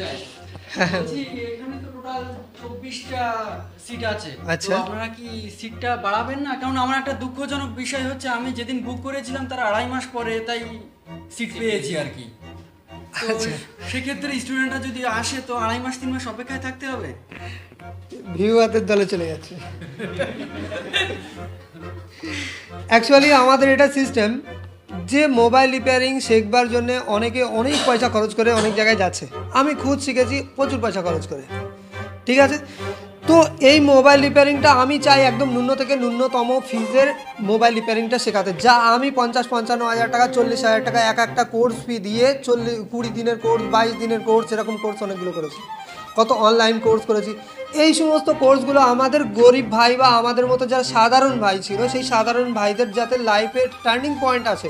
চাই। বলছি এখানে তো টোটাল 24টা সিট আছে। আচ্ছা। তো আপনারা কি সিটটা বাড়াবেন না? কারণ আমার একটা দুঃখজনক বিষয় হচ্ছে আমি যেদিন বুক করেছিলাম তার 2.5 মাস পরে তাই সিট পেয়েছি আর কি। তো আচ্ছা। সেক্ষেত্রে স্টুডেন্টরা যদি আসে তো 2.5 মাস 3 মাস অপেক্ষায় থাকতে হবে। ভিউ হাতের দলে চলে যাচ্ছে। অ্যাকচুয়ালি আমাদের এটা সিস্টেম যে মোবাইল রিপেয়ারিং শেখবার জন্য অনেকে অনেক পয়সা খরচ করে অনেক জায়গায় যাচ্ছে। আমি খুদ শিখেছি প্রচুর পয়সা খরচ করে, ঠিক আছে। তো এই মোবাইল রিপেয়ারিংটা আমি চাই একদম ন্যূন থেকে ন্যূনতম ফিজের মোবাইল রিপেয়ারিংটা শেখাতে, যা আমি 50-55 হাজার টাকা 40,000 টাকা একটা কোর্স ফি দিয়ে 20 দিনের কোর্স 22 দিনের কোর্স এরকম কোর্স অনেকগুলো করেছি, কত অনলাইন কোর্স করেছি। এই সমস্ত কোর্সগুলো আমাদের গরিব ভাই বা আমাদের মতো যারা সাধারণ ভাই ছিল সেই সাধারণ ভাইদের যাতে লাইফে টার্নিং পয়েন্ট আছে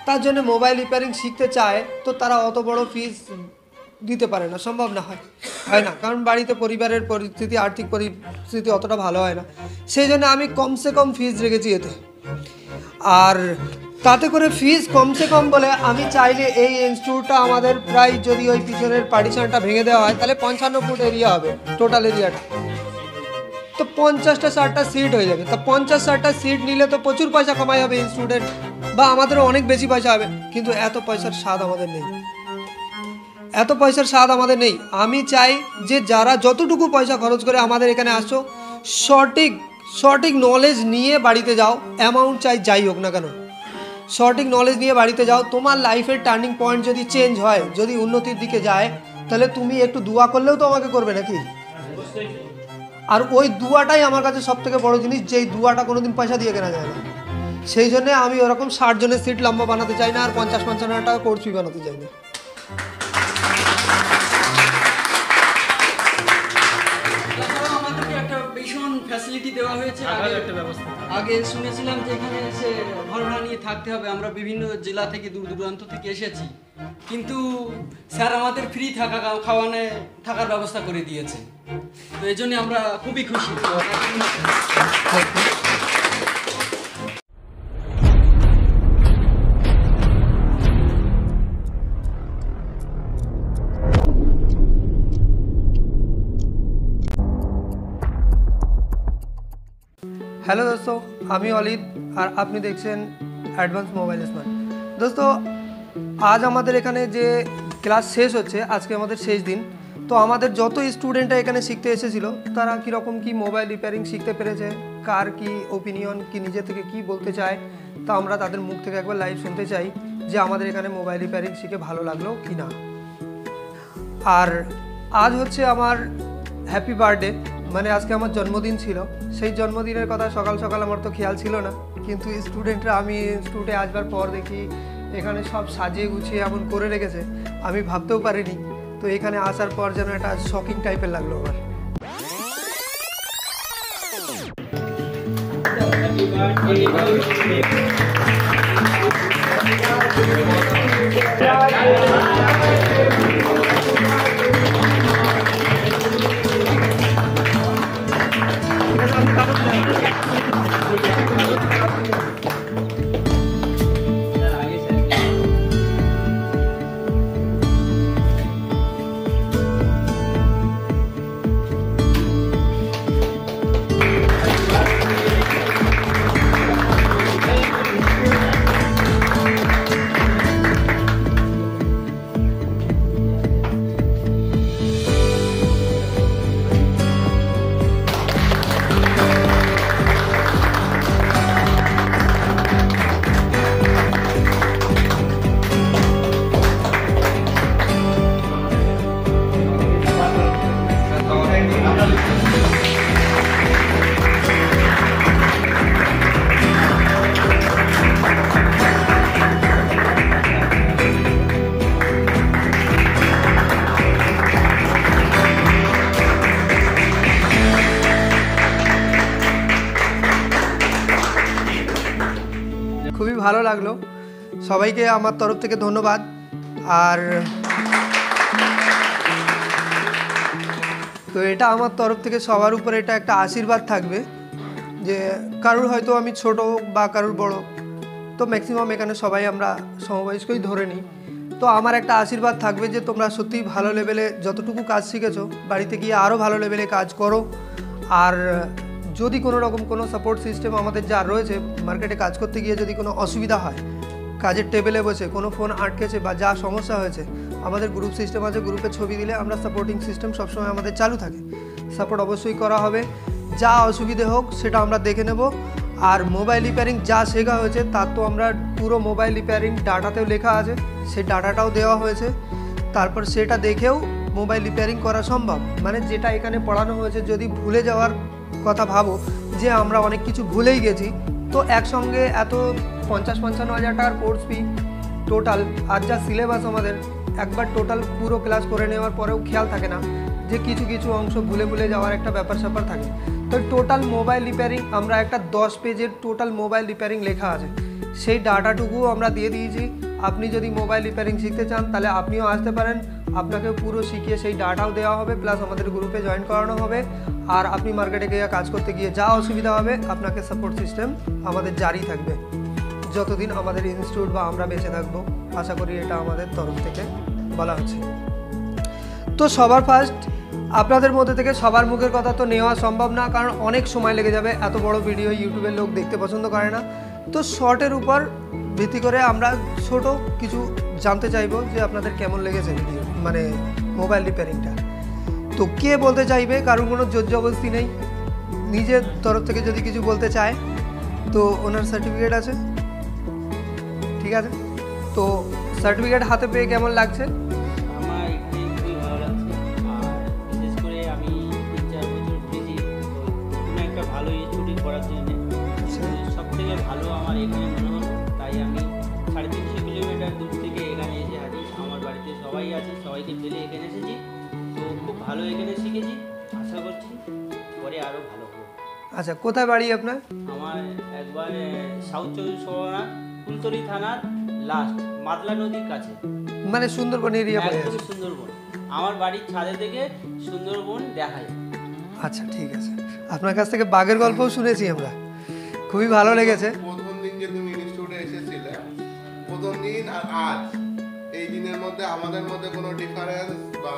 তার জন্য মোবাইল রিপেয়ারিং শিখতে চায়, তো তারা অত বড় ফিজ দিতে পারে না, সম্ভব না হয় না, কারণ বাড়িতে পরিবারের পরিস্থিতি আর্থিক পরিস্থিতি অতটা ভালো হয় না। সেই জন্য আমি কমসে কম ফিজ রেখেছি এতে। আর তাতে করে ফিজ কমসে কম বলে আমি চাইলে এই ইনস্টিটিউটটা আমাদের প্রায় যদি ওই পিছনের পার্টিশনটা ভেঙে দেওয়া হয় তাহলে 55 ফুট এরিয়া হবে টোটাল এরিয়াটা, তো 50-60টা সিট হয়ে যাবে। তা 50-60টা সিট নিলে তো প্রচুর পয়সা কামাই হবে স্টুডেন্ট, বা আমাদেরও অনেক বেশি পয়সা হবে, কিন্তু এত পয়সার স্বাদ আমাদের নেই, এত পয়সার স্বাদ আমাদের নেই। আমি চাই যে যারা যতটুকু পয়সা খরচ করে আমাদের এখানে আসো সঠিক নলেজ নিয়ে বাড়িতে যাও, অ্যামাউন্ট চাই যাই হোক না কেন, সঠিক নলেজ নিয়ে বাড়িতে যাও। তোমার লাইফের টার্নিং পয়েন্ট যদি চেঞ্জ হয়, যদি উন্নতির দিকে যায়, তাহলে তুমি একটু দোয়া করলেও তো আমাকে করবে নাকি। আর ওই দুয়াটাই আমার কাছে সব থেকে বড় জিনিস, যেই দুয়াটা কোনোদিন পয়সা দিয়ে কেনা যায় না। সেই জন্য আমি ওরকম 60 জনের সিট লম্বা বানাতে চাই না, আর 50-55 হাজার টাকা কোর্স ফি বানাতে চাই না। আমাদেরকে একটা ভীষণ ফ্যাসিলিটি দেওয়া হয়েছে, আগে শুনেছিলাম যে এখানে এসে ঘর ভাড়া নিয়ে থাকতে হবে। আমরা বিভিন্ন জেলা থেকে দূর দূরান্ত থেকে এসেছি, কিন্তু স্যার আমাদের ফ্রি থাকার ব্যবস্থা করে দিয়েছে। তো এই জন্য আমরা খুবই খুশি। हेलो दोस्तों, আমি অলিদ আর আপনি দেখছেন অ্যাডভান্স মোবাইল স্মার্ট। দোস্ত, আজ আমাদের এখানে যে ক্লাস শেষ হচ্ছে, আজকে আমাদের শেষ দিন। তো আমাদের যত স্টুডেন্টরা এখানে শিখতে এসেছিল তারা কীরকম কি মোবাইল রিপেয়ারিং শিখতে পেরেছে, কার কি ওপিনিয়ন, কি নিজে থেকে কি বলতে চায়, তা আমরা তাদের মুখ থেকে একবার লাইভ শুনতে চাই যে আমাদের এখানে মোবাইল রিপেয়ারিং শিখে ভালো লাগলো কি না। আর আজ হচ্ছে আমার হ্যাপি বার্থডে, মানে আজকে আমার জন্মদিন ছিল। সেই জন্মদিনের কথা সকাল সকাল আমার তো খেয়াল ছিল না, কিন্তু স্টুডেন্টরা, আমি ইনস্টিটিউটে আসবার পর দেখি এখানে সব সাজিয়ে গুছিয়ে এমন করে রেখেছে, আমি ভাবতেও পারিনি। তো এখানে আসার পর যেন একটা শকিং টাইপের লাগলো আমার। খুবই ভালো লাগলো, সবাইকে আমার তরফ থেকে ধন্যবাদ। আর তো এটা আমার তরফ থেকে সবার উপরে এটা একটা আশীর্বাদ থাকবে যে কারুর হয়তো আমি ছোট বা কারুর বড়, তো ম্যাক্সিমাম এখানে সবাই আমরা সমবয়স্কই ধরে নিই। তো আমার একটা আশীর্বাদ থাকবে যে তোমরা সত্যিই ভালো লেভেলে যতটুকু কাজ শিখেছো বাড়িতে গিয়ে আরও ভালো লেভেলে কাজ করো। আর যদি কোনো রকম কোনো সাপোর্ট সিস্টেম আমাদের যা রয়েছে, মার্কেটে কাজ করতে গিয়ে যদি কোনো অসুবিধা হয়, কাজের টেবিলে বসে কোনো ফোন আটকেছে বা যা সমস্যা হয়েছে, আমাদের গ্রুপ সিস্টেম আছে, গ্রুপে ছবি দিলে আমরা সাপোর্টিং সিস্টেম সবসময় আমাদের চালু থাকে, সাপোর্ট অবশ্যই করা হবে। যা অসুবিধে হোক সেটা আমরা দেখে নেব। আর মোবাইল রিপেয়ারিং যা শেখা হয়েছে তার তো আমরা পুরো মোবাইল রিপেয়ারিং ডাটাতেও লেখা আছে, সেই ডাটাটাও দেওয়া হয়েছে। তারপর সেটা দেখেও মোবাইল রিপেয়ারিং করা সম্ভব। মানে যেটা এখানে পড়ানো হয়েছে, যদি ভুলে যাওয়ার কথা ভাবো যে আমরা অনেক কিছু ভুলেই গেছি, তো একসঙ্গে এত 50-55 হাজার টাকার কোর্স ফি টোটাল, আর যা সিলেবাস আমাদের, একবার টোটাল পুরো ক্লাস করে নেওয়ার পরেও খেয়াল থাকে না যে কিছু কিছু অংশ ভুলে যাওয়ার একটা ব্যাপার স্যাপার থাকে। তো টোটাল মোবাইল রিপেয়ারিং আমরা একটা 10 পেজের টোটাল মোবাইল রিপেয়ারিং লেখা আছে, সেই ডাটাটুকুও আমরা দিয়ে দিয়েছি। আপনি যদি মোবাইল রিপেয়ারিং শিখতে চান তাহলে আপনিও আসতে পারেন, আপনাকে পুরো শিখিয়ে সেই ডাটাও দেওয়া হবে, প্লাস আমাদের গ্রুপে জয়েন করানো হবে। আর আপনি মার্কেটে গিয়ে কাজ করতে গিয়ে যা অসুবিধা হবে, আপনাকে সাপোর্ট সিস্টেম আমাদের জারি থাকবে যতদিন আমাদের ইনস্টিটিউট বা আমরা বেঁচে থাকবো। আশা করি এটা আমাদের তরফ থেকে বলা হচ্ছে। তো সবার ফার্স্ট আপনাদের মধ্যে থেকে সবার মুখের কথা তো নেওয়া সম্ভব না, কারণ অনেক সময় লেগে যাবে, এত বড় ভিডিও ইউটিউবের লোক দেখতে পছন্দ করে না। তো শর্টের উপর ভিত্তি করে আমরা ছোট কিছু জানতে চাইবো যে আপনাদের কেমন লেগেছে ভিডিও, মানে মোবাইল রিপেয়ারিংটা। তো কে বলতে চাইবে, কারণ কোনো জোর জবরদস্তি নেই, নিজের তরফ থেকে যদি কিছু বলতে চায় তো ওনার সার্টিফিকেট আছে, ঠিক আছে। তো সার্টিফিকেট হাতে পেয়ে কেমন লাগছে? আমার এখানে খুবই ভালো লাগছে। আর বিশেষ করে আমি 3-4 বছর ঘুরেছি, তো কোনো একটা ভালো ইনস্টিটিউট করার জন্য সব থেকে ভালো আমার এখানে মনে হলো। তাই আমি 350 কিলোমিটার দূর থেকে এখানে এসে হাজির। আমার বাড়িতে সবাই আছে, সবাইকে ফেলে এখানে এসেছি। তো খুব ভালো এখানে শিখেছি, আশা করছি পরে আরও ভালো হবে। আচ্ছা, কোথায় বাড়ি আপনার? আমার একবার সাউথ 24 পরগনা, কুলতলি থানার লাস্ট মাতলা নদীর কাছে, মানে সুন্দরবন এরিয়া পড়ে একদম আছে। সুন্দরবন। আমার বাড়ির ছাদে থেকে সুন্দরবন দেখা যায়। আচ্ছা, ঠিক আছে। আপনার কাছ থেকে বাঘের গল্পও শুনেছি আমরা, খুবই ভালো লেগেছে। প্রথম দিন যে তুমি ইনস্টিটিউটে এসেছিলে, প্রথম দিন আর আজ এই দিনের মধ্যে আমাদের মধ্যে কোনো ডিফারেন্স বা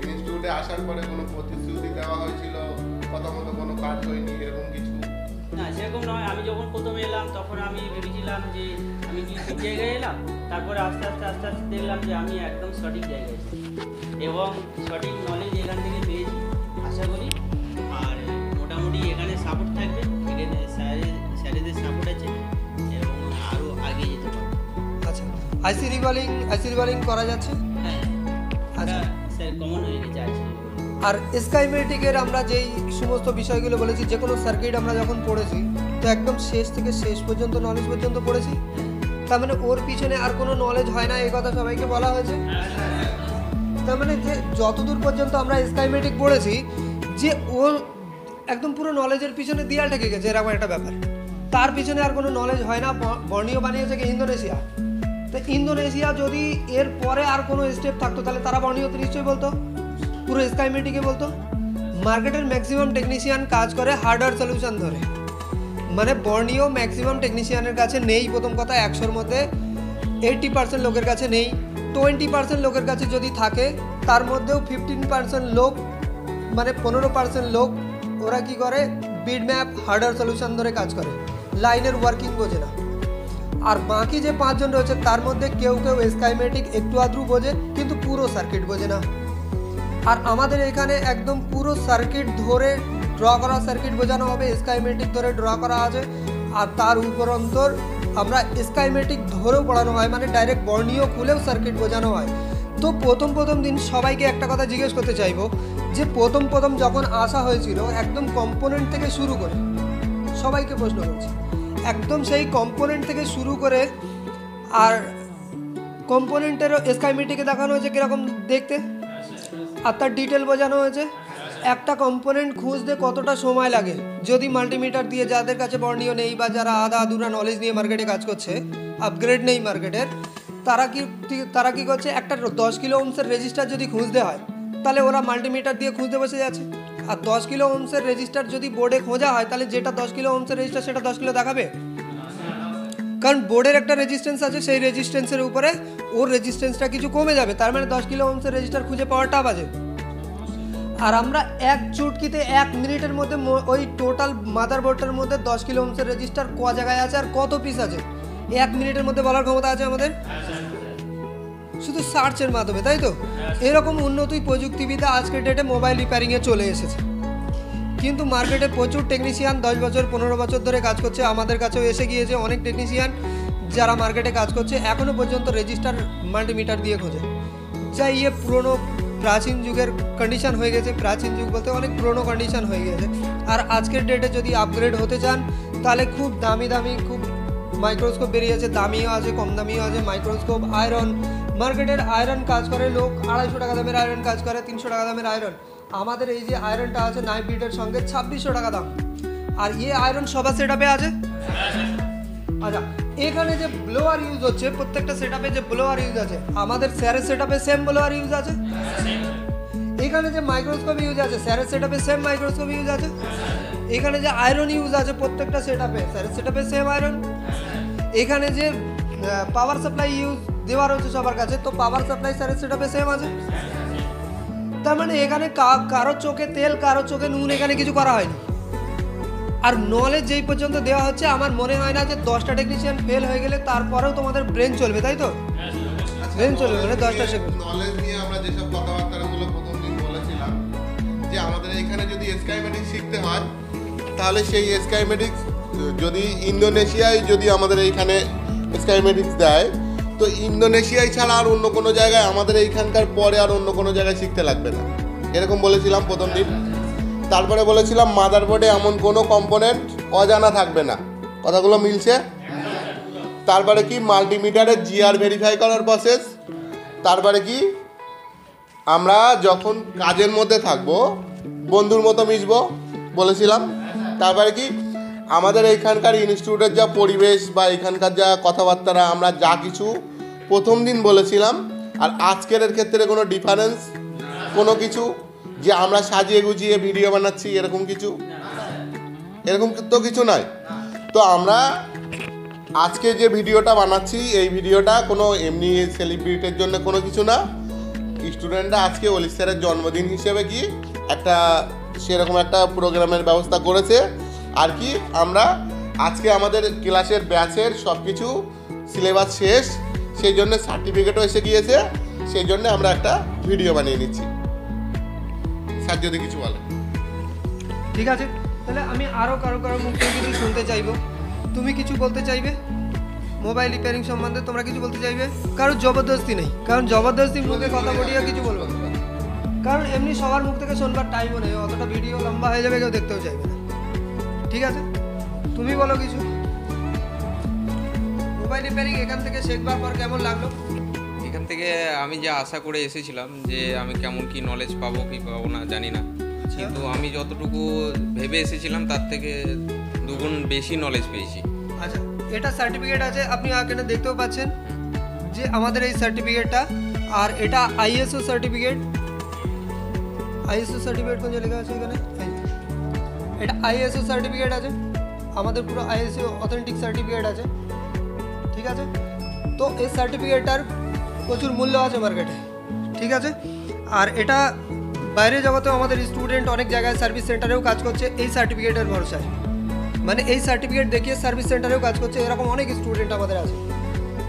ইনস্টিটিউটে আসার পরে কোনো প্রতিশ্রুতি দেওয়া হয়েছিল, কথা মতো কোনো কাজ হয়নি, এরকম কিছু? না, সেরকম নয়। আমি যখন প্রথমে এলাম তখন আমি ভেবেছিলাম যে আমি কি ঠিক জায়গায় এলাম, তারপরে আস্তে আস্তে দেখলাম যে আমি একদম সঠিক জায়গায় এসেছি এবং সঠিক নলেজ এখান থেকে পেয়েছি আশা করি। আর মোটামুটি এখানে সাপোর্ট থাকবে, এখানে স্যারেদের সাপোর্ট আছে এবং আরও আগে যেতে পারবো। আচ্ছা, আইসি রিভলিং করা যাচ্ছে? হ্যাঁ, আচ্ছা। স্যার কমন হয়ে গেছে আছে। আর স্কাইমেটিকের আমরা যেই সমস্ত বিষয়গুলো বলেছি, যে কোনো সার্কিট আমরা যখন পড়েছি তো একদম শেষ থেকে শেষ পর্যন্ত নলেজ পর্যন্ত পড়েছি, তার মানে ওর পিছনে আর কোনো নলেজ হয় না, এই কথা সবাইকে বলা হয়েছে। তার মানে যে যতদূর পর্যন্ত আমরা স্কাইমেটিক পড়েছি, যে ওর একদম পুরো নলেজের পিছনে দিয়াল ঠেকে গেছে, এরকম একটা ব্যাপার। তার পিছনে আর কোনো নলেজ হয় না। বর্ণীয় বানিয়েছে কি ইন্দোনেশিয়া, তো ইন্দোনেশিয়া যদি এর পরে আর কোনো স্টেপ থাকতো তাহলে তারা বর্ণীয়তে নিশ্চয়ই বলতো, পুরো স্কাইমেটিকে বলতো। মার্কেটের ম্যাক্সিমাম টেকনিশিয়ান কাজ করে হার্ডওয়্যার সলিউশন ধরে, মানে বর্ণীয় ম্যাক্সিমাম টেকনিশিয়ানের কাছে নেই। প্রথম কথা, 100-র মধ্যে 80% লোকের কাছে নেই। 20% লোকের কাছে যদি থাকে, তার মধ্যেও 15% লোক, মানে 15% লোক ওরা কি করে, বিড ম্যাপ হার্ডওয়্যার সলিউশন ধরে কাজ করে, লাইনের ওয়ার্কিং বোঝে না। আর বাকি যে 5 জন রয়েছে তার মধ্যে কেউ স্কাইমেটিক একটু আদ্রু বোঝে, কিন্তু পুরো সার্কিট বোঝে না। আর আমাদের এখানে একদম পুরো সার্কিট ধরে ড্র করা সার্কিট বোঝানো হবে, স্কাইমেটিক ধরে ড্র করা আছে। আর তার উপরন্তর আমরা স্কাইমেটিক ধরেও পড়ানো হয়, মানে ডাইরেক্ট বর্ণীয় খুলেও সার্কিট বোঝানো হয়। তো প্রথম দিন সবাইকে একটা কথা জিজ্ঞেস করতে চাইবো, যে প্রথম যখন আসা হয়েছিল একদম কম্পোনেন্ট থেকে শুরু করে, সবাইকে প্রশ্ন করছি, একদম সেই কম্পোনেন্ট থেকে শুরু করে, আর কম্পোনেন্টেরও স্কাইমেটিকে দেখানো হয়েছে কীরকম দেখতে, আর তার ডিটেল বোঝানো হয়েছে। একটা কম্পোনেন্ট খুঁজতে কতটা সময় লাগে, যদি মাল্টিমিটার দিয়ে, যাদের কাছে বর্ণীয় নেই বা যারা আধা আধুরা নলেজ নিয়ে মার্কেটে কাজ করছে, আপগ্রেড নেই মার্কেটের, তারা কি করছে, একটা 10 কিলো ওহমসের রেজিস্টার যদি খুঁজতে হয় তাহলে ওরা মাল্টিমিটার দিয়ে খুঁজতে বসে যাচ্ছে। আর 10 কিলো ওহমসের রেজিস্টার যদি বোর্ডে খোঁজা হয় তাহলে যেটা 10 কিলো ওহমসের রেজিস্টার সেটা 10 কিলো দেখাবে। কারণ বোর্ডের একটা রেজিস্ট্যান্স আছে, সেই রেজিস্ট্যান্সের উপরে ওর রেজিস্ট্যান্সটা কিছু কমে যাবে, তার মানে 10 কিলো ওহমসের রেজিস্টার খুঁজে পাওয়া টাফ আছে। আর আমরা এক চুটকিতে 1 মিনিটের মধ্যে ওই টোটাল মাদারবোর্ডটার মধ্যে 10 কিলো ওহমসের রেজিস্টার ক জায়গায় আছে আর কত পিস আছে 1 মিনিটের মধ্যে বলার ক্ষমতা আছে আমাদের, শুধু সার্চের মাধ্যমে, তাই তো? এরকম উন্নত প্রযুক্তিবিদ্যা আজকের ডেটে মোবাইল রিপেয়ারিংয়ে চলে এসেছে। কিন্তু মার্কেটে প্রচুর টেকনিশিয়ান 10 বছর 15 বছর ধরে কাজ করছে, আমাদের কাছেও এসে গিয়েছে অনেক টেকনিশিয়ান যারা মার্কেটে কাজ করছে, এখনও পর্যন্ত রেজিস্টার মাল্টিমিটার দিয়ে খোঁজে, যা পুরনো প্রাচীন যুগের কন্ডিশন হয়ে গেছে। প্রাচীন যুগ বলতে অনেক পুরনো কন্ডিশন হয়ে গেছে। আর আজকের ডেটে যদি আপগ্রেড হতে চান তাহলে খুব দামি দামি খুব মাইক্রোস্কোপ বেরিয়েছে, দামিও আছে কম দামিও আছে মাইক্রোস্কোপ। আয়রন, মার্কেটের আয়রন কাজ করে লোক 250 টাকা দামের আয়রন কাজ করে, 300 টাকা দামের আয়রন। আমাদের এই যে আয়রনটা আছে নাইট বিটের সঙ্গে 2600 টাকা দাম। আর আয়রন সবার সেটআপে আছে। আচ্ছা, এখানে যে ব্লোয়ার ইউজ হচ্ছে প্রত্যেকটা সেটআপে যে ব্লোয়ার ইউজ আছে, আমাদের স্যারের সেটআপে সেম ব্লোয়ার ইউজ আছে। এখানে যে মাইক্রোস্কোপ ইউজ আছে স্যারের সেটআপে সেম মাইক্রোস্কোপ ইউজ আছে। এখানে যে আয়রন ইউজ আছে প্রত্যেকটা সেটআপে স্যারের সেটআপে সেম আয়রন। এখানে যে পাওয়ার সাপ্লাই ইউজ দেওয়া রয়েছে সবার কাছে, তো পাওয়ার সাপ্লাই স্যারের সেটআপে সেম আছে। তার মানে এখানে কারো চোখে তেল কারো চোখে নুন এখানে কিছু করা হয়নি। আর নলেজ যেই পর্যন্ত দেওয়া হচ্ছে আমার মনে হয় না যে 10টা টেকনিশিয়ান ফেল হয়ে গেলে তারপরেও তোমাদের ব্রেন চলবে, তাই তো? ব্রেন চলবে মানে 10টা সেকেন্ড। নলেজ নিয়ে আমরা যেসব কথাবার্তাগুলো প্রথম দিন বলেছিলাম যে আমাদের এখানে যদি স্কাইমেটিক্স শিখতে হয় তাহলে সেই স্কাইমেটিক্স যদি ইন্দোনেশিয়ায় যদি আমাদের এইখানে স্কাইমেটিক্স দেয় তো ইন্দোনেশিয়ায় ছাড়া আর অন্য কোনো জায়গায় আমাদের এইখানকার পরে আর অন্য কোনো জায়গায় শিখতে লাগবে না, এরকম বলেছিলাম প্রথম দিন। তারপরে বলেছিলাম মাদারবোর্ডে এমন কোনো কম্পোনেন্ট অজানা থাকবে না, কথাগুলো মিলছে? তারপরে কি মাল্টিমিটারের জিআর ভেরিফাই করার প্রসেস। তারপরে কি আমরা যখন কাজের মধ্যে থাকবো বন্ধুর মতো মিশবো বলেছিলাম। তারপরে কি আমাদের এইখানকার ইনস্টিটিউটের যা পরিবেশ বা এখানকার যা কথাবার্তা আমরা যা কিছু প্রথম দিন বলেছিলাম আর আজকের ক্ষেত্রে কোনো ডিফারেন্স কোনো কিছু যে আমরা সাজিয়ে গুজিয়ে ভিডিও বানাচ্ছি এরকম কিছু, এরকম তো কিছু নয়। তো আমরা আজকে যে ভিডিওটা বানাচ্ছি এই ভিডিওটা কোনো এমনি সেলিব্রিটির জন্য কোনো কিছু না। স্টুডেন্টরা আজকে অলি স্যারের জন্মদিন হিসেবে কি একটা সেরকম একটা প্রোগ্রামের ব্যবস্থা করেছে। আর কি আমরা আজকে আমাদের ক্লাসের ব্যাচের সব কিছু সিলেবাস শেষ, সেই জন্য সার্টিফিকেটও এসে গিয়েছে, সেই জন্য আমরা একটা ভিডিও বানিয়ে নিচ্ছি। স্যার যদি কিছু বলে। ঠিক আছে, তাহলে আমি আরও কারো মুখ থেকে কিছু শুনতে চাইবো। তুমি কিছু বলতে চাইবে মোবাইল রিপেয়ারিং সম্বন্ধে? তোমরা কিছু বলতে চাইবে? কারণ জবরদস্তি নেই, কারণ জবরদস্তি মুখে কথা বলিয়ে কিছু বলবো না, কারণ এমনি সবার মুখ থেকে শোনবার টাইমও নেই, অতটা ভিডিও লম্বা হয়ে যাবে, কেউ দেখতেও চাইবে না। ঠিক আছে, তুমি বলো কিছু। মোবাইল রিপেয়ারিং এখান থেকে শেখবার পর কেমন লাগলো? এখান থেকে আমি যা আশা করে এসেছিলাম যে আমি কেমন কি নলেজ পাবো কি পাবো না জানি না, কিন্তু আমি যতটুকু ভেবে এসেছিলাম তার থেকে দুগুণ বেশি নলেজ পেয়েছি। আচ্ছা, এটা সার্টিফিকেট আছে, আপনি এখানে দেখতেও পাচ্ছেন যে আমাদের এই সার্টিফিকেটটা। আর এটা আইএসও সার্টিফিকেট। আইএসও সার্টিফিকেট কোন জায়গায় লেখা আছে এখানে? এটা আইএসও সার্টিফিকেট আছে, আমাদের পুরো আইএসও অথেন্টিক সার্টিফিকেট আছে। ঠিক আছে, তো এই সার্টিফিকেটটার প্রচুর মূল্য আছে মার্কেটে। ঠিক আছে, আর এটা বাইরে জগতেও আমাদের স্টুডেন্ট অনেক জায়গায় সার্ভিস সেন্টারেও কাজ করছে এই সার্টিফিকেটের ভরসায়, মানে এই সার্টিফিকেট দেখিয়ে সার্ভিস সেন্টারেও কাজ করছে, এরকম অনেক স্টুডেন্ট আমাদের আছে।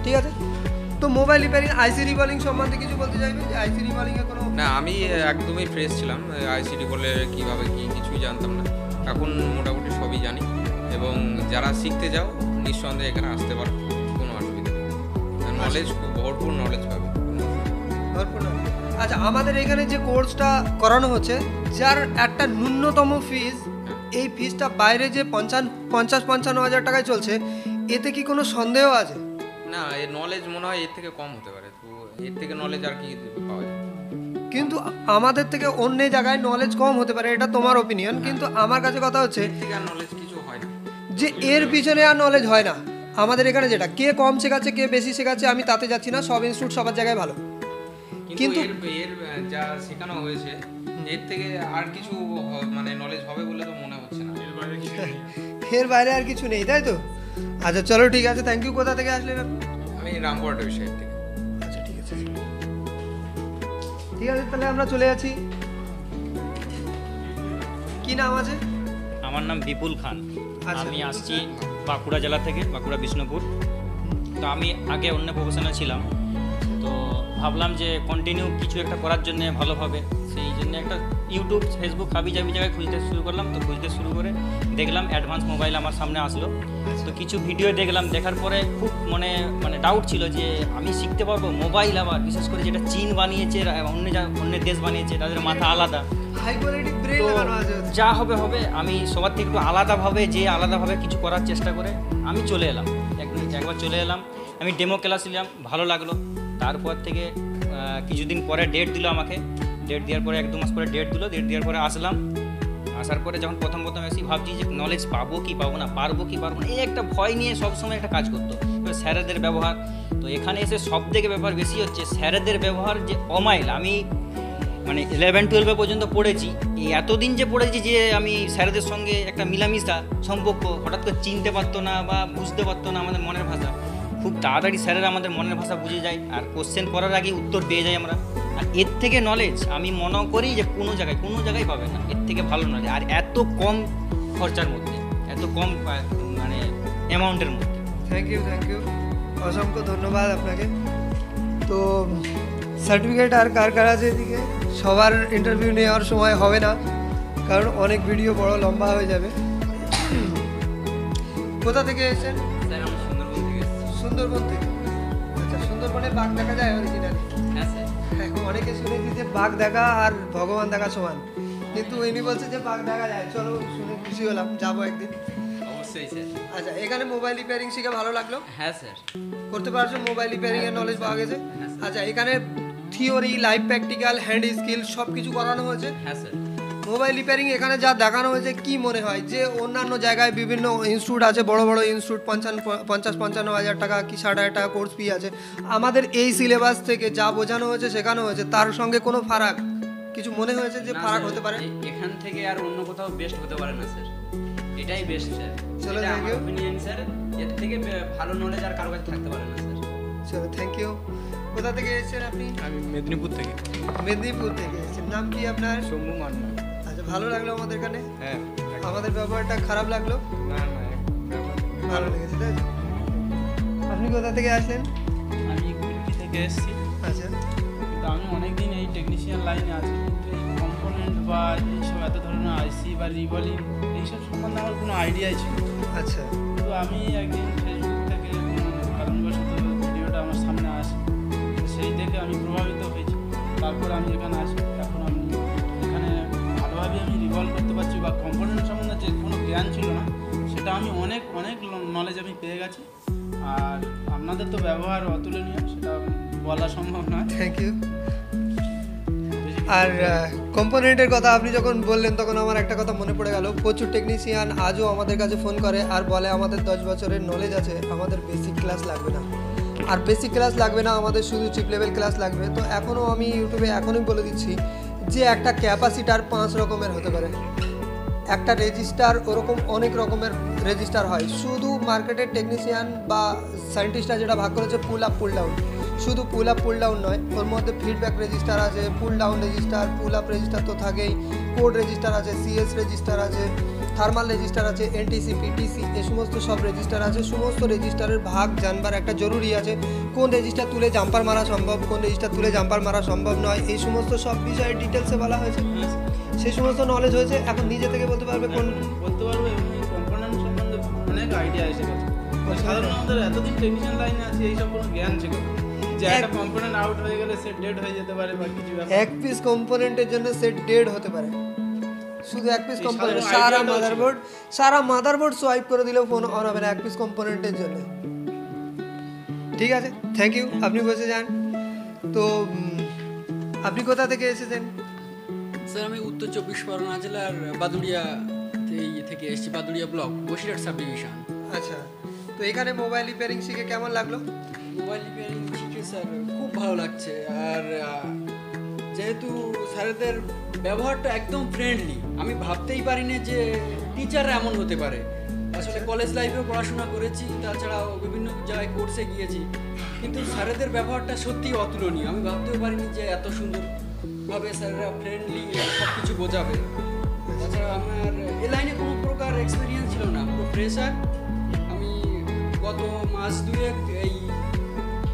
ঠিক আছে, তো মোবাইল রিপেয়ারিং আইসি রিবলিং সম্বন্ধে কিছু বলতে চাইবে? যে আইসি রিবলিংয়ে কোনো না, আমি একদমই ফ্রেশ ছিলাম, আইসিডি বলে কীভাবে কী কিছুই জানতাম না, এখন মোটামুটি সবই জানি। এবং যারা শিখতে যাও নিঃসন্দেহে এখানে আসতে পারো, কোনো অসুবিধা নেই, নলেজ ভরপুর নলেজ পাবে। ভরপুর। আচ্ছা, আমাদের এখানে যে কোর্সটা করানো হচ্ছে যার একটা ন্যূনতম ফিস, এই ফিসটা বাইরে যে 50-55 হাজার টাকায় চলছে, এতে কি কোনো সন্দেহ আছে? না, এর নলেজ মনে হয় এর থেকে কম হতে পারে, তো এর থেকে নলেজ আর কি পাওয়া যায়? কিন্তু আমাদের থেকে অন্য জায়গায় নলেজ কম হতে পারে, এটা তোমার ওপিনিয়ন, কিন্তু আমার কাছে কথা হচ্ছে এর থেকে আর নলেজ কিছু হয় না, যে এর পিছনে আর নলেজ হয় না। আমাদের এখানে যেটা কে কম শেখাচ্ছে কে বেশি শেখাচ্ছে আমি তাতে যাচ্ছি না, সব ইনস্টিটিউট সবার জায়গায় ভালো, কিন্তু এর যা শেখানো হয়েছে এর থেকে আর কিছু মানে নলেজ হবে বলে তো মনে হচ্ছে না। এর বাইরে আর কিছু নেই, তাই তো? আচ্ছা চলো ঠিক আছে, থ্যাংক ইউ। কোথা থেকে আসলেন আপনি? আমি রামপুরহাট সাইড থেকে। আচ্ছা ঠিক আছে, ঠিক আছে, তাহলে আমরা চলে যাচ্ছি। কি নাম আছে? আমার নাম বিপুল খান। আচ্ছা। আমি আসছি বাঁকুড়া জেলা থেকে, বাঁকুড়া বিষ্ণুপুর। তো আমি আগে অন্য প্রফেশনে ছিলাম, তো ভাবলাম যে কন্টিনিউ কিছু একটা করার জন্য ভালোভাবে, সেই জন্য একটা ইউটিউব ফেসবুক হাবি জাবি জায়গায় খুঁজতে শুরু করলাম। তো খুঁজতে শুরু করে দেখলাম অ্যাডভান্স মোবাইল আমার সামনে আসলো। তো কিছু ভিডিও দেখলাম, দেখার পরে খুব মানে ডাউট ছিল যে আমি শিখতে পারবো মোবাইল, আবার বিশেষ করে যেটা চীন বানিয়েছে, অন্য দেশ বানিয়েছে, তাদের মাথা আলাদা। হাই কোয়ালিটি ব্রেন তো লাগানো আছে ওতে। যা হবে হবে, আমি সবার থেকে একটু আলাদাভাবে কিছু করার চেষ্টা করে আমি চলে এলাম। একবার চলে এলাম, আমি ডেমো ক্লাস নিলাম, ভালো লাগলো। তারপর থেকে কিছুদিন পরে ডেট দিল আমাকে। ডেট দেওয়ার পরে 1-2 মাস পরে ডেট দেওয়ার পরে আসলাম। আসার পরে যখন প্রথম এসে ভাবছি যে নলেজ পাবো কি পাবো না, পারবো কি পারবো না, এই একটা ভয় নিয়ে সবসময় একটা কাজ করতো। এবার স্যারেদের ব্যবহার, তো এখানে এসে সব থেকে ব্যাপার বেশি হচ্ছে স্যারেদের ব্যবহার যে অমাইল। আমি মানে 11-12 পর্যন্ত পড়েছি, এই এতদিন যে পড়েছি যে আমি স্যারেদের সঙ্গে একটা মিলামিশা সম্পর্ক হঠাৎ করে চিনতে পারতো না বা বুঝতে পারতো না আমাদের মনের ভাষা। খুব তাড়াতাড়ি স্যারেরা আমাদের মনের ভাষা বুঝে যায়, আর কোশ্চেন করার আগে উত্তর পেয়ে যাই আমরা। আর এর থেকে নলেজ আমি মনে করি যে কোনো জায়গায় পাবে না এর থেকে ভালো নলেজ, আর এত কম খরচার মধ্যে, এত কম মানে অ্যামাউন্টের মধ্যে। থ্যাংক ইউ, অসংখ্য ধন্যবাদ আপনাকে। তো সার্টিফিকেট আর কার আছে এদিকে? সবার ইন্টারভিউ নেওয়ার সময় হবে না, কারণ অনেক ভিডিও বড় লম্বা হয়ে যাবে। কোথা থেকে এসেছেন? স্যার আমি সুন্দরবন থেকে এসেছি। সুন্দরবন থেকে। আচ্ছা, সুন্দরবনে বাঘ দেখা যায় অরিজিনালি? হ্যাঁ স্যার। এখন অনেকে শুনেছি যে বাঘ দেখা আর ভগবান দেখা সমান, কিন্তু ইনি বলছে যে বাঘ দেখা যায়। চলো, শুনে খুশি হলাম, যাবো একদিন। অবশ্যই স্যার। আচ্ছা, এখানে মোবাইল রিপেয়ারিং শিখে ভালো লাগলো? হ্যাঁ স্যার। করতে পারছো? মোবাইল রিপেয়ারিং এর নলেজ পাওয়া গেছে? আচ্ছা, এখানে theory, live practical, hand skill সব কিছু করানো হয়েছে? হ্যাঁ স্যার। মোবাইল রিপেয়ারিং এখানে যা দেখানো হয়েছে, কি মনে হয় যে অন্যান্য জায়গায় বিভিন্ন ইনস্টিটিউট আছে, বড় বড় ইনস্টিটিউট 50-55 হাজার টাকা কি 60,000 টাকা কোর্স ফি আছে, আমাদের এই সিলেবাস থেকে যা বোঝানো হয়েছে শেখানো হয়েছে তার সঙ্গে কোনো ফারাক কিছু মনে হয়েছে যে ফারাক হতে পারে? এখান থেকে আর অন্য কোথাও বেস্ট হতে পারে না স্যার, এটাই বেস্ট স্যার। চলো, এটা thank আমার you. opinion স্যার, এর থেকে ভালো নলেজ আর কারো কাছে থাকতে পারে না স্যার। চলো, থ্যাংক ইউ। কোথা থেকে এসেছেন আপনি? আমি মেদিনীপুর থেকে। মেদিনীপুর থেকে এসেছেন। নাম কি আপনার? শম্ভু মান্না। আচ্ছা, ভালো লাগলো আমাদের এখানে? হ্যাঁ। আমাদের ব্যবহারটা খারাপ লাগলো? না ব্যাপার ভালো লেগেছে, তাই তো? আপনি কোথা থেকে আসলেন? আমি কুলটি থেকে এসেছি, আচ্ছা, কিন্তু আমি অনেকদিন এই টেকনিশিয়ান লাইনে আছি, কিন্তু এই কম্পোনেন্ট বা এইসব এত ধরনের আইসি বা রিভলিং এইসব সম্বন্ধে আমার কোনো আইডিয়াই ছিল না। আচ্ছা, তো আমি একদিন ফেসবুক থেকে কোনো কারণবশত ভিডিওটা আমার সামনে আসে, তো সেই দেখে আমি প্রভাবিত হয়েছি। তারপর আমি এখানে আসি, এখন আমি এখানে ভালোভাবে আমি রিভলভ করতে পারছি, বা কম্পোনেন্ট সম্বন্ধে যে কোনো জ্ঞান ছিল না সেটা আমি অনেক নলেজ আমি পেয়ে গেছি। আর আপনাদের তো ব্যবহার অতুলনীয়, সেটা বলা সম্ভব নয়। Thank you. আর কম্পোনেন্টের কথা আপনি যখন বললেন তখন আমার একটা কথা মনে পড়ে গেল। প্রচুর টেকনিশিয়ান আজও আমাদের কাছে ফোন করে আর বলে আমাদের 10 বছরের নলেজ আছে, আমাদের বেসিক ক্লাস লাগবে না। আর বেসিক ক্লাস লাগবে না, আমাদের শুধু চিপ লেভেল ক্লাস লাগবে। তো এখনও আমি ইউটিউবে এখনই বলে দিচ্ছি যে একটা ক্যাপাসিটার 5 রকমের হতে পারে, একটা রেজিস্টার ওরকম অনেক রকমের রেজিস্টার হয়। শুধু মার্কেটের টেকনিশিয়ান বা সায়েন্টিস্টরা যেটা ভাগ করেছে পুল আপ পুল ডাউন, শুধু পুল আপ পুল ডাউন নয়, ওর মধ্যে ফিডব্যাক রেজিস্টার আছে, pull down register, pull up register তো থাকেই, কোড রেজিস্টার আছে, সিএস রেজিস্টার আছে, থার্মাল রেজিস্টার আছে, এনটিসি, পিটিসি, এই সমস্ত সব রেজিস্টার আছে। সমস্ত রেজিস্টারের ভাগ জানবার একটা জরুরি আছে। কোন রেজিস্টার তুলে জাম্পার মারা সম্ভব, কোন রেজিস্টার তুলে জাম্পার মারা সম্ভব নয়, এই সমস্ত সব বিষয়ে ডিটেলসে বলা হয়েছে, সেই সমস্ত নলেজ হয়েছে। এখন নিজে থেকে বলতে পারবে কোন বলতে পারবো, এবং এই কম্পোনেন্ট সম্বন্ধে অনেক আইডিয়া এসে গেছে। সাধারণ আমাদের এতদিন টেকনিশিয়ান লাইনে আছে, এইসব কোনো জ্ঞান ছিল না, যে একটা কম্পোনেন্ট আউট হয়ে গেলে সে ডেড হয়ে যেতে পারে বা কিছু ব্যাপার। এক পিস কম্পোনেন্টের জন্য সেট ডেড হতে পারে, শুধু এক পিস এই কম্পোনেন্ট। সাধারণ সারা মাদারবোর্ড সোয়াইপ করে দিলেও ফোন অন হবে না এক পিস কম্পোনেন্টের জন্য। ঠিক আছে, থ্যাংক ইউ, আপনি বসে যান। তো আপনি কোথা থেকে এসেছেন? স্যার আমি উত্তর 24 পরগনা জেলার বাদুড়িয়া থেকে এসেছি, Baduria block, Basirhat sub division. আচ্ছা, তো এখানে মোবাইল রিপেয়ারিং শিখে কেমন লাগলো? মোবাইল রিপেয়ারিং শিখে স্যার খুব ভালো লাগছে। আর যেহেতু স্যারেদের ব্যবহারটা একদম ফ্রেন্ডলি, আমি ভাবতেই পারিনি যে টিচাররা এমন হতে পারে। আসলে কলেজ লাইফেও পড়াশোনা করেছি, তাছাড়াও বিভিন্ন জায়গায় কোর্সে গিয়েছি, কিন্তু স্যারেদের ব্যবহারটা সত্যি অতুলনীয়। আমি ভাবতেও পারিনি যে এত সুন্দরভাবে স্যাররা ফ্রেন্ডলি সব কিছু বোঝাবে। তাছাড়া আমার এ লাইনে কোনো প্রকার এক্সপিরিয়েন্স ছিল না, পুরো ফ্রেশার। আমি গত মাস দুয়েক এই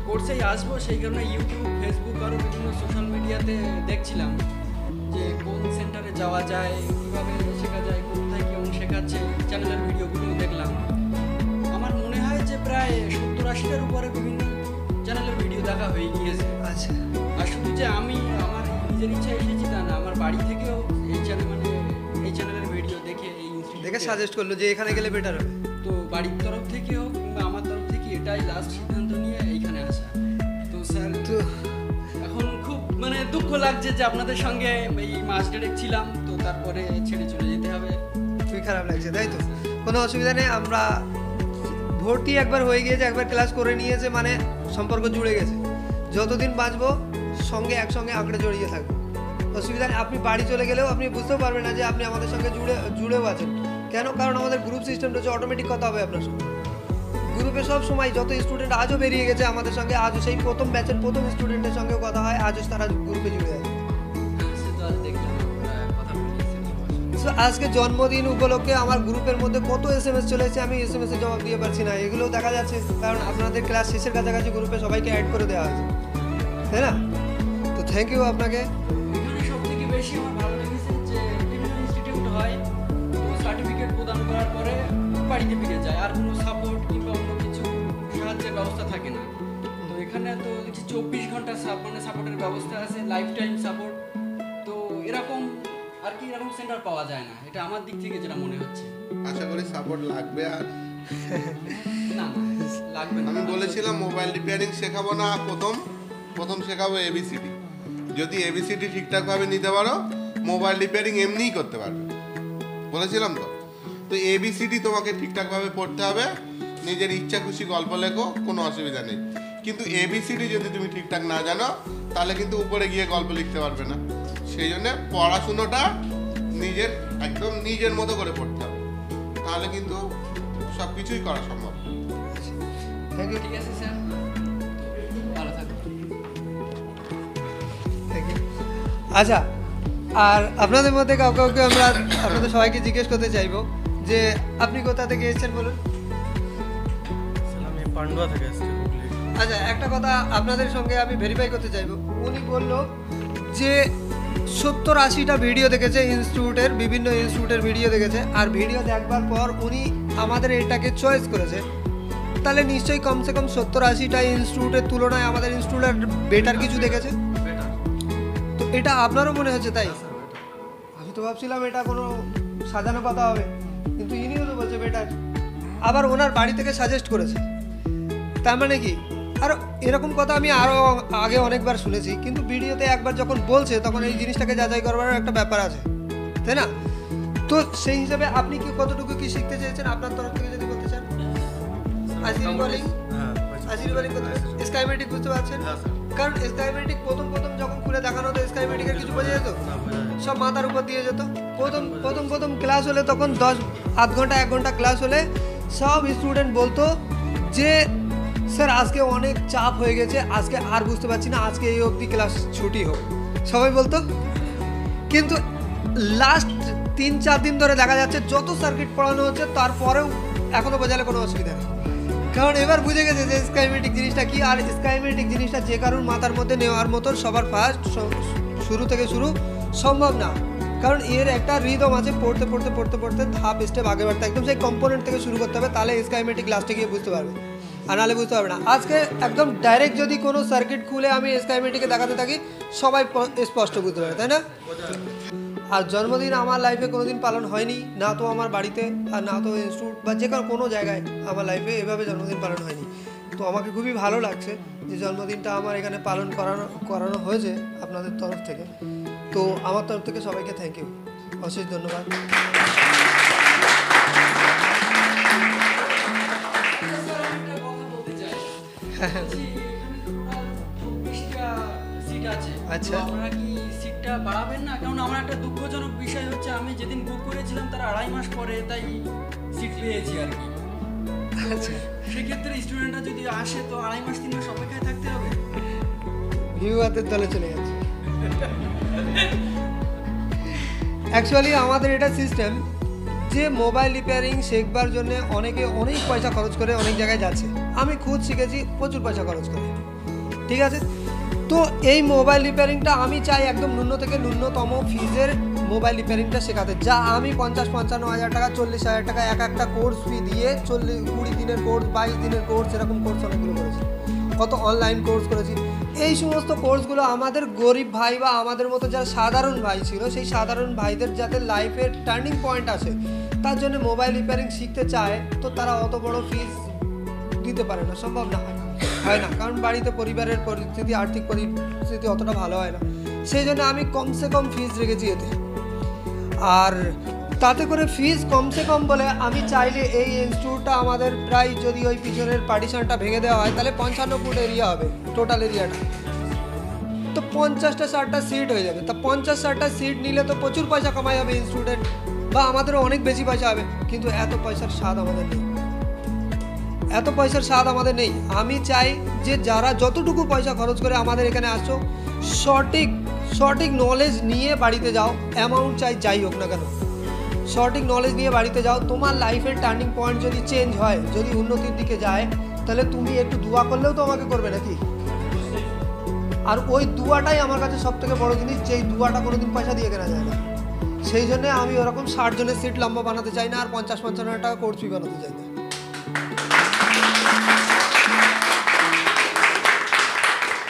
কোর্সেই আসবো, সেই কারণে ইউটিউব, ফেসবুক আরও বিভিন্ন সোশ্যাল মিডিয়াতে দেখছিলাম যে কোন সেন্টারে যাওয়া যায়, কীভাবে শেখা যায়, কোথায় কেমন শেখাচ্ছে, চ্যানেলের ভিডিওগুলো দেখলাম। আমার মনে হয় যে প্রায় 70-80টার উপরে বিভিন্ন চ্যানেলের ভিডিও দেখা হয়ে গিয়েছে। আচ্ছা, আর শুধু যে আমি আমার নিজের ইচ্ছা এসেছি তা না, আমার বাড়ি থেকেও এই চ্যানেলের ভিডিও দেখে এই institute দেখে সাজেস্ট করলো যে এখানে গেলে বেটার হবে। তো বাড়ির তরফ থেকেও কিংবা আমার তরফ থেকে এটাই লাস্ট সিদ্ধান্ত নিয়ে এইখানে আসা। তো স্যার, তো এখন খুব মানে দুঃখ লাগছে যে আপনাদের সঙ্গে এই মাস ডেরেক ছিলাম, তো তারপরে ছেড়ে চলে যেতে হবে। খুবই খারাপ লাগছে, তাই তো? কোনো অসুবিধা নেই, আমরা ভর্তি একবার হয়ে গিয়েছে, একবার ক্লাস করে নিয়েছে মানে সম্পর্ক জুড়ে গেছে। যতদিন বাঁচবো সঙ্গে একসঙ্গে আঁকড়ে জড়িয়ে থাকবো, অসুবিধা নেই। আপনি বাড়ি চলে গেলেও আপনি বুঝতেও পারবেন না যে আপনি আমাদের সঙ্গে জুড়েও আছেন। কেন? কারণ আমাদের গ্রুপ সিস্টেম রয়েছে, অটোমেটিক কথা হবে আপনার সঙ্গে। গ্রুপে সব সময় যত স্টুডেন্ট আজও বেরিয়ে গেছে আমাদের সঙ্গে, আজও সেই প্রথম ব্যাচের প্রথম স্টুডেন্টের সঙ্গেও কথা হয়, আজও তারা গ্রুপে জুড়ে আছে। সে তো আজ দেখলাম আপনারা কথা বলছেন। So, আজকে জন্মদিন উপলক্ষে আমার গ্রুপের মধ্যে কত SMS চলে এসেছে, আমি SMS এর জবাব দিয়ে পারছি না। এগুলো দেখা যাচ্ছে কারণ আপনাদের ক্লাস শেষের কাছাকাছি গ্রুপে সবাইকে অ্যাড করে দেওয়া হয়েছে, তাই না? তো থ্যাংক ইউ আপনাকে। এখানে সব থেকে বেশি আমার ভালো লেগেছে যে বিভিন্ন ইনস্টিটিউট হয়, তো সার্টিফিকেট প্রদান করার পরে বাড়িতে ফিরে যায়, আর কোনো সাপোর্ট কিংবা অন্য কিছু সাহায্যের ব্যবস্থা থাকে না। তো এখানে তো দেখছি 24 ঘন্টা মানে সাপোর্টের ব্যবস্থা আছে, লাইফ টাইম সাপোর্ট। তো এরকম আর কি এরকম সেন্টার পাওয়া যায় না, এটা আমার দিক থেকে যেটা মনে হচ্ছে। আশা করি সাপোর্ট লাগবে। আর না না, লাগবে না। আমি বলেছিলাম মোবাইল রিপেয়ারিং শেখাবো না, প্রথম শেখাবো এবিসিডি। যদি এবিসিডি ঠিকঠাকভাবে নিতে পারো, মোবাইল রিপেয়ারিং এমনিই করতে পারবে, বলেছিলাম তো। তো এবিসিডি তোমাকে ঠিকঠাকভাবে পড়তে হবে, নিজের ইচ্ছা খুশি গল্প লেখো, কোনো অসুবিধা নেই। কিন্তু এবিসিডি যদি তুমি ঠিকঠাক না জানো, তাহলে কিন্তু উপরে গিয়ে গল্প লিখতে পারবে না। সেই জন্য পড়াশুনোটা একদম নিজের মতো করে পড়তে হবে, তাহলে কিন্তু সব কিছুই করা সম্ভব। থ্যাংক ইউ, ঠিক আছে স্যার, ভালো থাকবেন। Thank you. আচ্ছা, আর আপনাদের মধ্যে কাউকে আমরা আপনাদের সবাইকে জিজ্ঞেস করতে চাইবো যে আপনি কোথা থেকে এসেছেন বলুন। আমি পান্ডুয়া থেকে এসেছি, হুগলি। আচ্ছা, একটা কথা আপনাদের সঙ্গে আমি ভেরিফাই করতে চাইবো। উনি বলল যে 70-80টা ভিডিও দেখেছে, বিভিন্ন ইনস্টিটিউটের ভিডিও দেখেছে, আর ভিডিও দেখবার পর উনি আমাদের এটাকে চয়েস করেছে। তাহলে নিশ্চয়ই কমসে কম 70-80টা ইনস্টিটিউটের তুলনায় আমাদের ইনস্টিটিউটের বেটার কিছু দেখেছে। তো এটা আপনারও মনে হচ্ছে তাই? আমি তো ভাবছিলাম এটা কোনো সাজানো কথা হবে, কিন্তু ইনিও তো বলছে বেটার। আবার ওনার বাড়ি থেকে সাজেস্ট করেছে, তার মানে কি? আর এরকম কথা আমি আরও আগে অনেকবার শুনেছি, কিন্তু ভিডিওতে একবার যখন বলছে তখন এই জিনিসটাকে যাচাই করবার একটা ব্যাপার আছে, তাই না? তো সেই হিসাবে আপনি কি কতটুকু কি শিখতে চেয়েছেন আপনার তরফ থেকে যদি বলতে চান? আজির বলিং, হ্যাঁ, স্কাইমেটিক বুঝতে পারছেন? কারণ স্কাইমেটিক প্রথম যখন খুলে দেখানো হতো, স্কাইমেটিকের কিছু বোঝা যেত? সব মাথার উপর দিয়ে যেত। প্রথম ক্লাস হলে তখন 10 ঘন্টা 1 ঘন্টা ক্লাস হলে সব স্টুডেন্ট বলতো যে স্যার আজকে অনেক চাপ হয়ে গেছে, আজকে আর বুঝতে পারছি না, আজকে এই অবধি ক্লাস ছুটি হোক, সবাই বলতো। কিন্তু লাস্ট 3-4 দিন ধরে দেখা যাচ্ছে যত সার্কিট পড়ানো হচ্ছে তারপরেও এখনও বোঝালে কোনো অসুবিধা নেই, কারণ এবার বুঝে গেছে যে স্কাইমেটিক জিনিসটা কি। আর স্কাইমেটিক জিনিসটা যে কারোর মাথার মধ্যে নেওয়ার মতো সবার ফার্স্ট শুরু থেকে সম্ভব না, কারণ এর একটা রিদম আছে, পড়তে ধাপ স্টেপ আগে বাড়তে একদম সেই কম্পোনেন্ট থেকে শুরু করতে হবে, তাহলে স্কাইমেটিক লাস্টে গিয়ে বুঝতে পারবে, আর নাহলে বুঝতে পারবে না। আজকে একদম ডাইরেক্ট যদি কোনো সার্কিট খুলে আমি স্কাইমেটিকে দেখাতে থাকি, সবাই স্পষ্ট বুঝতে পারবে, তাই না? আর জন্মদিন আমার লাইফে কোনোদিন পালন হয়নি, না তো আমার বাড়িতে আর না তো ইনস্টিটিউট বা যে কোনো জায়গায় আমার লাইফে এভাবে জন্মদিন পালন হয়নি। তো আমাকে খুবই ভালো লাগছে যে জন্মদিনটা আমার এখানে পালন করানো হয়েছে আপনাদের তরফ থেকে। তো আমার তরফ থেকে সবাইকে থ্যাংক ইউ, অশেষ ধন্যবাদ। আচ্ছা, আপনারা কি সিটটা বাড়াবেন না? কারণ আমার একটা দুঃখজনক বিষয় হচ্ছে, আমি যেদিন বুক করেছিলাম তার 2.5 মাস পরে, তাই সিট পেয়েছি আর কি। আচ্ছা, সেক্ষেত্রে স্টুডেন্টরা যদি আসে তো 2.5 মাস 3 মাস অপেক্ষায় থাকতে হবে। ভিউয়ারদের দলে চলে যাচ্ছে। অ্যাকচুয়ালি আমাদের এটা সিস্টেম যে মোবাইল রিপেয়ারিং শেখবার জন্য অনেকে অনেক পয়সা খরচ করে অনেক জায়গায় যাচ্ছে। আমি খুদ শিখেছি প্রচুর পয়সা খরচ করে, ঠিক আছে। তো এই মোবাইল রিপেয়ারিংটা আমি চাই একদম ন্যূন থেকে ন্যূনতম ফিজের মোবাইল রিপেয়ারিংটা শেখাতে, যা আমি 50-55 হাজার টাকা 40,000 টাকা একটা কোর্স ফি দিয়ে 20 দিনের কোর্স 22 দিনের কোর্স এরকম কোর্স অনেকগুলো করেছি, কত অনলাইন কোর্স করেছি। এই সমস্ত কোর্সগুলো আমাদের গরিব ভাই বা আমাদের মতো যারা সাধারণ ভাই ছিল সেই সাধারণ ভাইদের যাতে লাইফের টার্নিং পয়েন্ট আছে তার জন্য মোবাইল রিপেয়ারিং শিখতে চায়, তো তারা অত বড় ফিজ দিতে পারে না, সম্ভব না হয় না, কারণ বাড়িতে পরিবারের পরিস্থিতি আর্থিক পরিস্থিতি অতটা ভালো হয় না। সেই জন্য আমি কমসে কম ফিজ রেখেছি এতে। আর তাতে করে ফিজ কমসে কম বলে আমি চাইলে এই ইনস্টিটিউটটা আমাদের প্রায় যদি ওই পিছনের পার্টিশনটা ভেঙে দেওয়া হয় তাহলে 55 ফুট এরিয়া হবে টোটাল এরিয়াটা, তো 50-60টা সিট হয়ে যাবে। তা 50-60টা সিট নিলে তো প্রচুর পয়সা কামাই হবে ইনস্টিটিউটের, বা আমাদেরও অনেক বেশি পয়সা হবে, কিন্তু এত পয়সার স্বাদ আমাদের নেই, এত পয়সার স্বাদ আমাদের নেই। আমি চাই যে যারা যতটুকু পয়সা খরচ করে আমাদের এখানে আসছো সঠিক নলেজ নিয়ে বাড়িতে যাও, অ্যামাউন্ট চাই যাই হোক না কেন, সঠিক নলেজ নিয়ে বাড়িতে যাও। তোমার লাইফের টার্নিং পয়েন্ট যদি চেঞ্জ হয়, যদি উন্নতির দিকে যায়, তাহলে তুমি একটু দোয়া করলেও তো আমাকে করবে নাকি। আর ওই দুয়াটাই আমার কাছে সব থেকে বড় জিনিস, যেই দুয়াটা কোনোদিন পয়সা দিয়ে কেনা যায় না। সেই জন্য আমি ওরকম 60 জনের সিট লম্বা বানাতে চাই না, আর 50-55 হাজার টাকা কোর্স ফি বানাতে চাই না।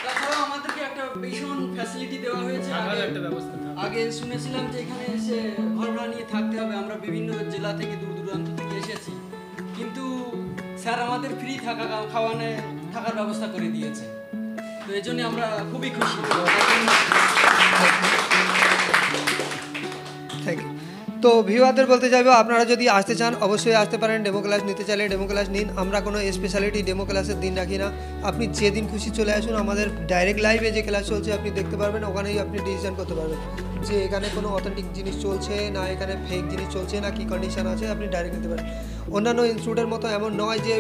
তাছাড়াও আমাদেরকে একটা ভীষণ ফ্যাসিলিটি দেওয়া হয়েছে। একটা ব্যবস্থা আগে শুনেছিলাম যে এখানে এসে ঘর ভাড়া নিয়ে থাকতে হবে, আমরা বিভিন্ন জেলা থেকে দূর দূরান্ত থেকে এসেছি, কিন্তু স্যার আমাদের ফ্রি থাকার ব্যবস্থা করে দিয়েছে, তো এই জন্য আমরা খুবই খুশি। Thank you. তো ভিউয়ারদের বলতে চাইবো আপনারা যদি আসতে চান অবশ্যই আসতে পারেন, ডেমো ক্লাস নিতে চাইলে ডেমো ক্লাস নিন। আমরা কোনো স্পেশালিটি ডেমো ক্লাসের দিন রাখি না, আপনি যেদিন খুশি চলে আসুন, আমাদের ডাইরেক্ট লাইভে যে ক্লাস চলছে আপনি দেখতে পারবেন, ওখানেই আপনি ডিসিশন করতে পারবেন যে এখানে কোনো অথেন্টিক জিনিস চলছে না, এখানে ফেক জিনিস চলছে না, কী কন্ডিশন আছে, আপনি ডাইরেক্ট নিতে পারেন। অন্যান্য ইনস্টিটিউটের মতো এমন নয় যে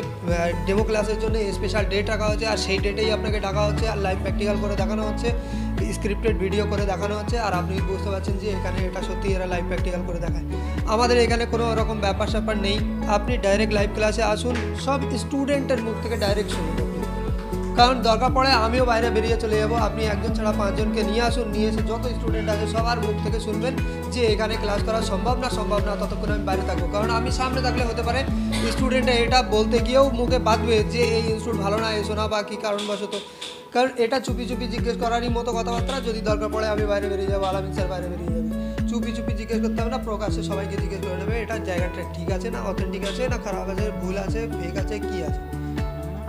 ডেমো ক্লাসের জন্য স্পেশাল ডেট রাখা হচ্ছে আর সেই ডেটেই আপনাকে ডাকা হচ্ছে আর লাইভ প্র্যাকটিক্যাল করে দেখানো হচ্ছে, স্ক্রিপ্টেড ভিডিও করে দেখানো হচ্ছে, আর আপনি বুঝতে পারছেন যে এখানে এটা সত্যি এরা লাইভ প্র্যাকটিক্যাল করে দেখায়। আমাদের এখানে কোনো রকম ব্যাপার স্যাপার নেই, আপনি ডাইরেক্ট লাইভ ক্লাসে আসুন, সব স্টুডেন্টের মুখ থেকে ডাইরেক্ট শুনুন আপনি, কারণ দরকার পড়ে আমিও বাইরে বেরিয়ে চলে যাবো, আপনি একজন ছাড়া 5 জনকে নিয়ে আসুন, নিয়ে এসে যত স্টুডেন্ট আছে সবার মুখ থেকে শুনবেন যে এখানে ক্লাস করা সম্ভব না, ততক্ষণ আমি বাইরে থাকবো। কারণ আমি সামনে থাকলে হতে পারে স্টুডেন্টরা এটা বলতে গিয়েও মুখে বাঁধবে যে এই ইনস্টিটিউট ভালো না, এসো না, বা কী কারণবশত, কারণ এটা চুপি জিজ্ঞেস করারই মতো কথাবার্তা। যদি দরকার পড়ে আমি বাইরে বেরিয়ে যাবো, আলামিন স্যার বাইরে বেরিয়ে যাবে, চুপি জিজ্ঞেস করতে হবে না, প্রকাশ্যে সবাইকে জিজ্ঞেস করে নেবে এটা জায়গাটা ঠিক আছে না, অথেন্টিক আছে না, খারাপ আছে, ভুল আছে, ফেক আছে, কী আছে,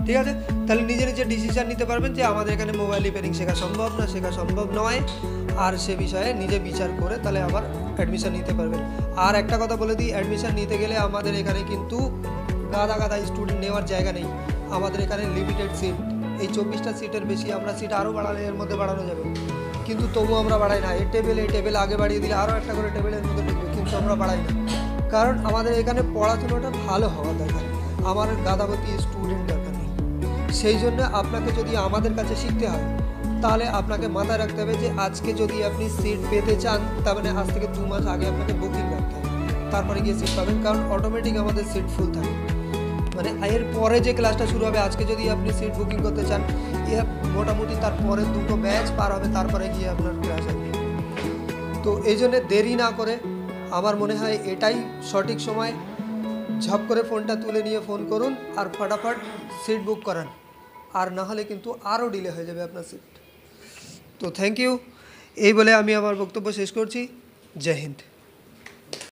ঠিক আছে। তাহলে নিজে ডিসিশন নিতে পারবেন যে আমাদের এখানে মোবাইল রিপেয়ারিং শেখা সম্ভব না, শেখা সম্ভব নয়, আর সে বিষয়ে নিজে বিচার করে তাহলে আবার অ্যাডমিশন নিতে পারবেন। আর একটা কথা বলে দিই, অ্যাডমিশন নিতে গেলে আমাদের এখানে কিন্তু গাদা স্টুডেন্ট নেওয়ার জায়গা নেই, আমাদের এখানে লিমিটেড সিট, এই 24টা সিটের বেশি আমরা সিট আরও বাড়ালে এর মধ্যে বাড়ানো যাবে, কিন্তু তবুও আমরা বাড়াই না। এই টেবিল আগে বাড়িয়ে দিলে আরও একটা করে টেবিলের মধ্যে ঢুকবে, কিন্তু আমরা বাড়াই না, কারণ আমাদের এখানে পড়াশোনাটা ভালো হওয়া দরকার, আমার গাদাবতী স্টুডেন্ট দরকার নেই। সেই জন্য আপনাকে যদি আমাদের কাছে শিখতে হয় তাহলে আপনাকে মাথায় রাখতে হবে যে আজকে যদি আপনি সিট পেতে চান তার মানে আজ থেকে 2 মাস আগে আপনাকে বুকিং রাখতে হবে, তারপরে গিয়ে সিট পাবেন, কারণ অটোমেটিক আমাদের সিট ফুল থাকে। মানে এর পরে যে ক্লাসটা শুরু হবে, আজকে যদি আপনি সিট বুকিং করতে চান মোটামুটি তার পরে 2টো ব্যাচ পার হবে, তারপরে গিয়ে আপনার ক্লাস হবে। তো এই জন্যে দেরি না করে আমার মনে হয় এটাই সঠিক সময়, ঝপ করে ফোনটা তুলে নিয়ে ফোন করুন আর ফটাফট সিট বুক করান, আর না হলে কিন্তু আরও ডিলে হয়ে যাবে আপনার সিট। তো থ্যাংক ইউ, এই বলে আমি আমার বক্তব্য শেষ করছি। জয় হিন্দ।